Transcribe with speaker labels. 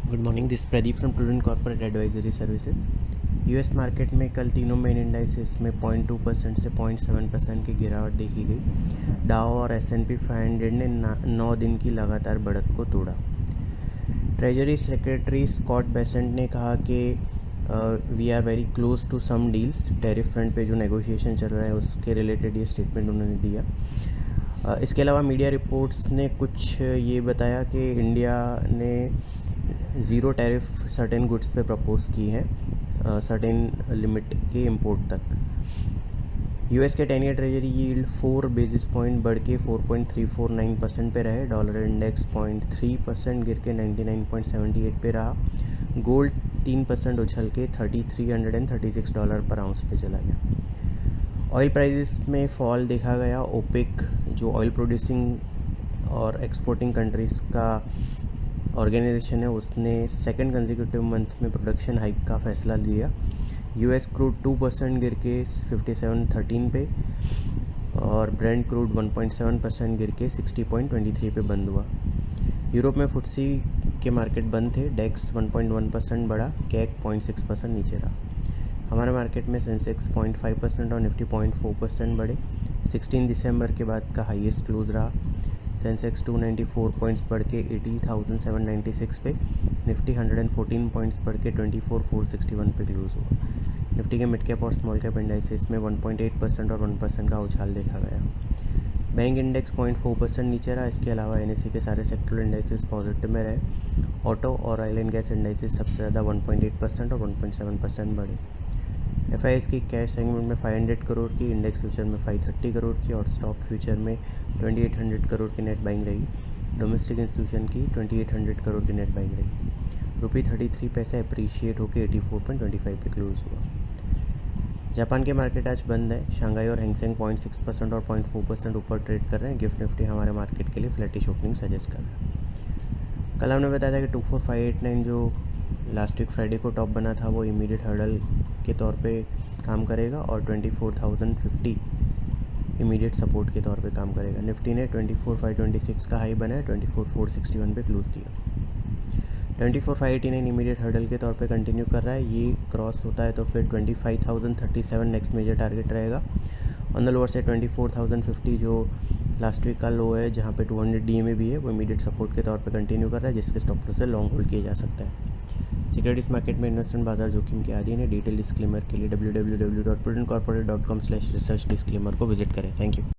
Speaker 1: Good morning, this Pradeep from prudent corporate advisory services. US market में कल तीनों main indices में 0.2% से 0.7% की गिरावट देखी गई। डाउ और S&P 500 ने 9 दिन की लगातार बढ़त को तोड़ा। ट्रेजरी सेक्रेटरी स्कॉट बेसेंट ने कहा कि we are very close to some deals. Tariff front पे जो नेगोशिएशन चल रहा है उसके रिलेटेड ये स्टेटमेंट उन्होंने दिया। इसके अलावा मीडिया रिपोर्ट्स ने कुछ ये बताया कि इंडिया ने ज़ीरो टैरिफ सर्टेन गुड्स पे प्रपोज की है सर्टेन लिमिट के इंपोर्ट तक। यूएस के 10 year treasury yield 4 basis point बढ़ के 4.349% पे रहे। डॉलर इंडेक्स 0.3% गिर के 99.78 पे रहा। गोल्ड 3% उछल के $3,336 पर आउंस पे चला गया। ऑयल प्राइसेस में फॉल देखा गया। ओपेक जो ऑयल प्रोड्यूसिंग और एक्सपोर्टिंग कंट्रीज़ का ऑर्गेनाइजेशन है उसने सेकंड कंसेक्यूटिव मंथ में प्रोडक्शन हाइक का फैसला लिया। यूएस क्रूड 2% गिर के 57.13 पे और ब्रेंट क्रूड 1.7% गिर के 60.23 पे बंद हुआ। यूरोप में फुट्सी के मार्केट बंद थे। डेक्स 1.1% बढ़ा, कैक 0.6% नीचे रहा। हमारे मार्केट में सेंसेक्स 0.5% और निफ्टी 0.4% बढ़े। 16 दिसंबर के बाद का हाईएस्ट क्लोज रहा। सेंसेक्स 294 पॉइंट्स बढ़ के 80,796 पे, निफ्टी 114 पॉइंट्स बढ़ के 24,461 पे क्लोज हुआ। निफ्टी के मिड कैप और स्मॉल कैप इंडाइसेस में 1.8% और 1% का उछाल देखा गया। बैंक इंडेक्स 0.4% नीचे रहा। इसके अलावा एनएसई के सारे सेक्टरल इंडाइसेस पॉजिटिव में रहे। ऑटो और ऑयल एंड गैस इंडाइसेस सबसे ज़्यादा 1.8% और 1.7% बढ़े। एफआईएस की कैश सेगमेंट में 500 करोड़ की, इंडेक्स फ्यूचर में 530 करोड़ की और स्टॉक फ्यूचर में 2800 करोड़ की नेट बाइंग रही। डोमेस्टिक इंस्टीट्यूशन की 2800 करोड़ की नेट बाइंग रही। रुपये 33 पैसे अप्रीशिएट होकर 84.25 पे क्लोज हुआ। जापान के मार्केट आज बंद है। शंघाई और हैंगसेंग 0.6% और 0.4% ऊपर ट्रेड कर रहे हैं। गिफ्ट निफ्टी हमारे मार्केट के लिए फ्लैटिश ओपनिंग सजेस्ट कर रहा है। कल हमने बताया था कि 24589 जो लास्ट वीक फ्राइडे को टॉप बना था वो इमीडिएट हर्डल के तौर पे काम करेगा और 24,050 इमीडिएट सपोर्ट के तौर पे काम करेगा। निफ्टी ने 24,526 का हाई बनाया, 24,461 पे क्लोज दिया। 24,589 इमीडिएट हर्डल के तौर पे कंटिन्यू कर रहा है। ये क्रॉस होता है तो फिर 25,037 नेक्स्ट मेजर टारगेट रहेगा। ऑन द लोअर से 24,050 जो लास्ट वीक का लो है जहाँ पे 200 डीएमए भी है वो इमीडिएट सपोर्ट के तौर पे कंटिन्यू कर रहा है, जिसके स्टॉप लॉस से लॉन्ग होल्ड किया जा सकता है। सिक्योरिटीज मार्केट में इन्वेस्टमेंट बाजार जोखिम के अधीन है। डिटेल डिस्क्लेमर के लिए www.prudentcorporate.com/research डिस्क्लेमर को विजिट करें। Thank you.